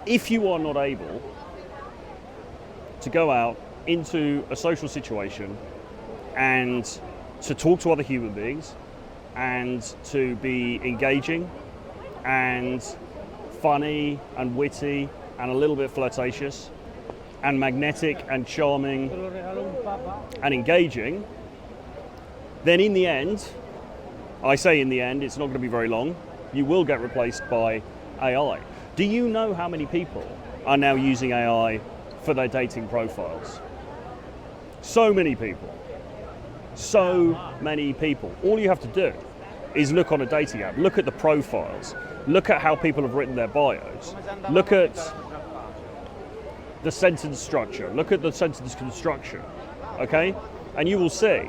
if you are not able to go out into a social situation and to talk to other human beings and to be engaging and funny and witty and a little bit flirtatious and magnetic and charming and engaging, then in the end, I say in the end, it's not going to be very long, you will get replaced by AI. Do you know how many people are now using AI for their dating profiles? So many people. So many people. All you have to do is look on a dating app, look at the profiles, look at how people have written their bios, look at the sentence structure, look at the sentence construction, okay? And you will see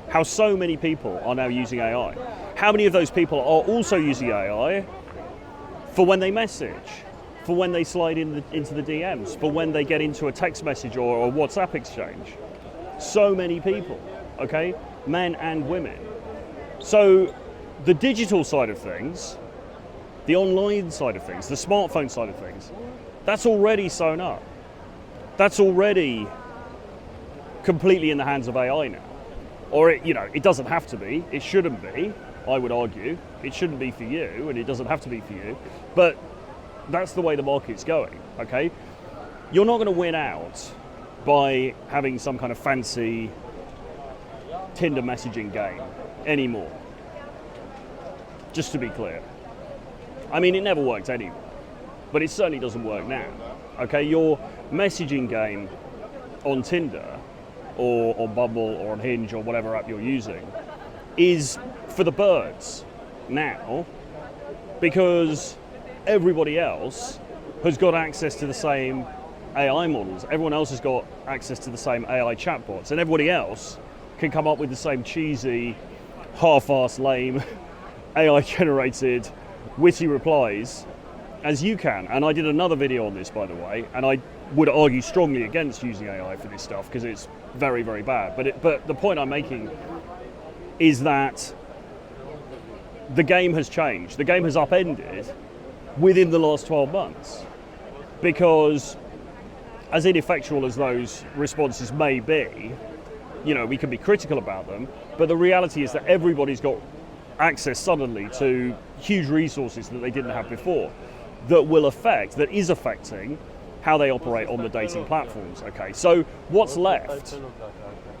how so many people are now using AI. How many of those people are also using AI for when they message, for when they slide into the DMs, for when they get into a text message or a WhatsApp exchange? So many people, okay? Men and women. So the digital side of things, the online side of things, the smartphone side of things, that's already sewn up. That's already completely in the hands of AI now. Or it doesn't have to be, it shouldn't be, I would argue. It shouldn't be for you and it doesn't have to be for you, but that's the way the market's going, okay? You're not gonna win out by having some kind of fancy Tinder messaging game anymore. Just to be clear. I mean, it never worked anyway, but it certainly doesn't work now. Okay, your messaging game on Tinder or on Bumble or on Hinge or whatever app you're using is for the birds now, because everybody else has got access to the same AI models. Everyone else has got access to the same AI chatbots, and everybody else can come up with the same cheesy, half-assed, lame, AI-generated, witty replies as you can. And I did another video on this, by the way, and I would argue strongly against using AI for this stuff because it's very, very bad. But the point I'm making is that the game has changed. The game has upended within the last 12 months, because as ineffectual as those responses may be, we can be critical about them, but the reality is that everybody's got access suddenly to huge resources that they didn't have before that is affecting how they operate on the dating platforms, okay? So what's left?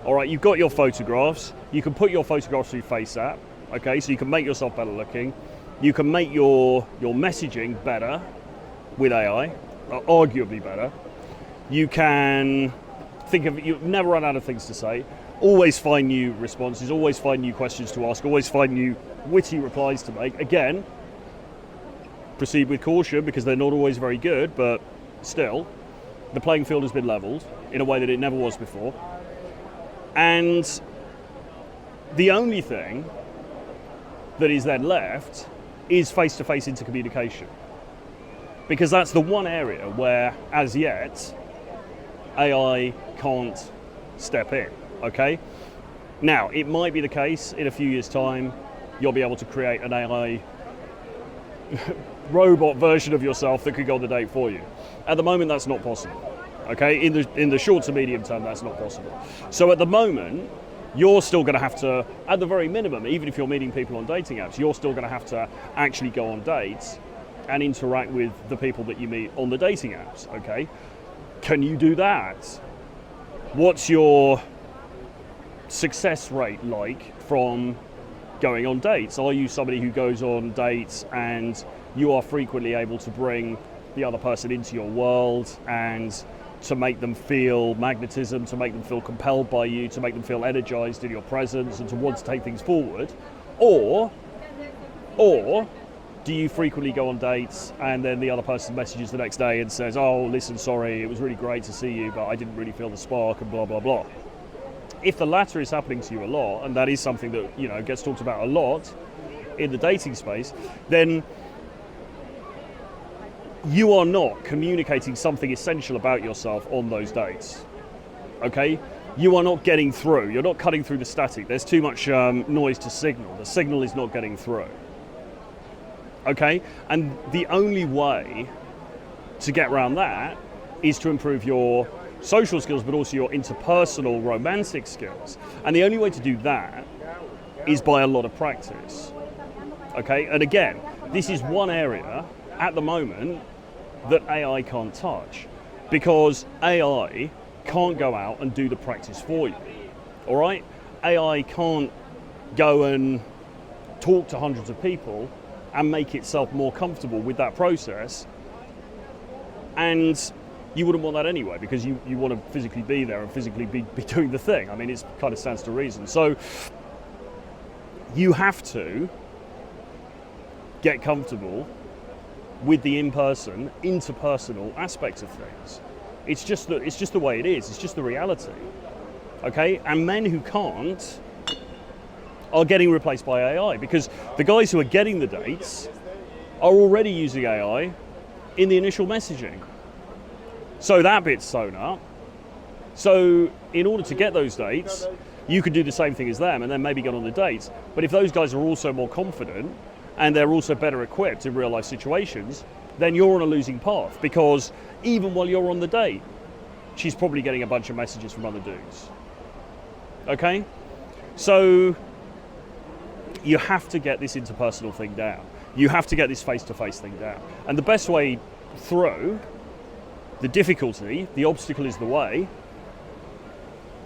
All right, you've got your photographs. You can put your photographs through Face app, okay? So you can make yourself better looking. You can make your messaging better with AI, arguably better. You can you never run out of things to say. Always find new responses, always find new questions to ask, always find new witty replies to make. Again, proceed with caution because they're not always very good, but still, the playing field has been leveled in a way that it never was before. And the only thing that is then left is face-to-face intercommunication, because that's the one area where, as yet, AI can't step in, okay? Now, it might be the case in a few years' time, you'll be able to create an AI robot version of yourself that could go on the date for you. At the moment, that's not possible, okay? In the short to medium term, that's not possible. So at the moment, you're still going to have to, at the very minimum, even if you're meeting people on dating apps, you're still going to have to actually go on dates and interact with the people that you meet on the dating apps, okay? Can you do that? What's your success rate like from going on dates? Are you somebody who goes on dates and you are frequently able to bring the other person into your world and to make them feel magnetism, to make them feel compelled by you, to make them feel energized in your presence and to want to take things forward? Or do you frequently go on dates and then the other person messages the next day and says, oh, listen, sorry, it was really great to see you, but I didn't really feel the spark and blah, blah, blah. If the latter is happening to you a lot, and that is something that gets talked about a lot in the dating space, then you are not communicating something essential about yourself on those dates, okay? You are not getting through. You're not cutting through the static. There's too much noise to signal. The signal is not getting through, okay? And the only way to get around that is to improve your social skills, but also your interpersonal romantic skills. And the only way to do that is by a lot of practice. Okay, and again, this is one area at the moment that AI can't touch, because AI can't go out and do the practice for you. All right, AI can't go and talk to hundreds of people and make itself more comfortable with that process. And you wouldn't want that anyway, because you want to physically be there and physically be doing the thing. I mean, it kind of stands to reason. So you have to get comfortable with the in-person, interpersonal aspects of things. It's just the way it is. It's just the reality. Okay, and men who can't are getting replaced by AI, because the guys who are getting the dates are already using AI in the initial messaging. So that bit's sewn up. So in order to get those dates, you could do the same thing as them and then maybe get on the dates. But if those guys are also more confident and they're also better equipped in real life situations, then you're on a losing path, because even while you're on the date, she's probably getting a bunch of messages from other dudes. Okay? So you have to get this interpersonal thing down. You have to get this face-to-face thing down. And the best way through the difficulty, the obstacle is the way,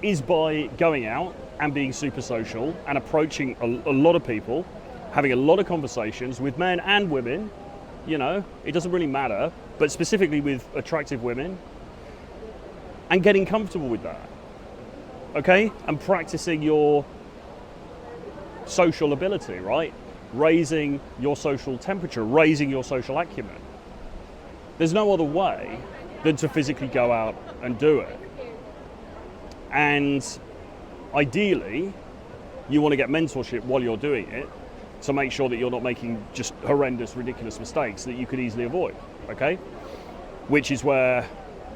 is by going out and being super social and approaching a lot of people, having a lot of conversations with men and women. You know, it doesn't really matter, but specifically with attractive women, and getting comfortable with that. Okay? And practicing your social ability, right? Raising your social temperature, raising your social acumen. There's no other way than to physically go out and do it. And ideally, you want to get mentorship while you're doing it to make sure that you're not making just horrendous, ridiculous mistakes that you could easily avoid, okay? Which is where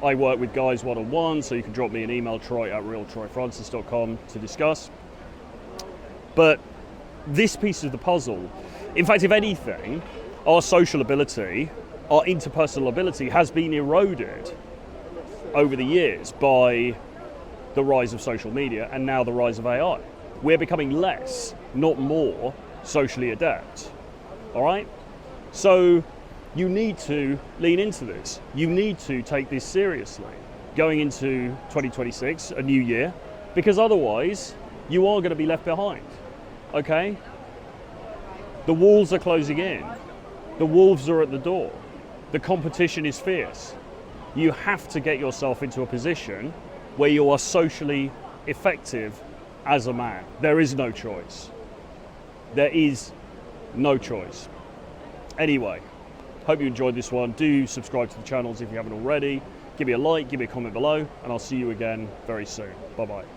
I work with guys one-on-one, so you can drop me an email, troy@realtroyfrancis.com, to discuss. But this piece of the puzzle, in fact, if anything, our social ability, our interpersonal ability has been eroded over the years by the rise of social media and now the rise of AI. We're becoming less, not more, socially adept. All right? So you need to lean into this. You need to take this seriously going into 2026, a new year, because otherwise you are going to be left behind. Okay? The walls are closing in. The wolves are at the door. The competition is fierce. You have to get yourself into a position where you are socially effective as a man. There is no choice. There is no choice. Anyway, hope you enjoyed this one. Do subscribe to the channels if you haven't already. Give me a like, give me a comment below, and I'll see you again very soon. Bye-bye.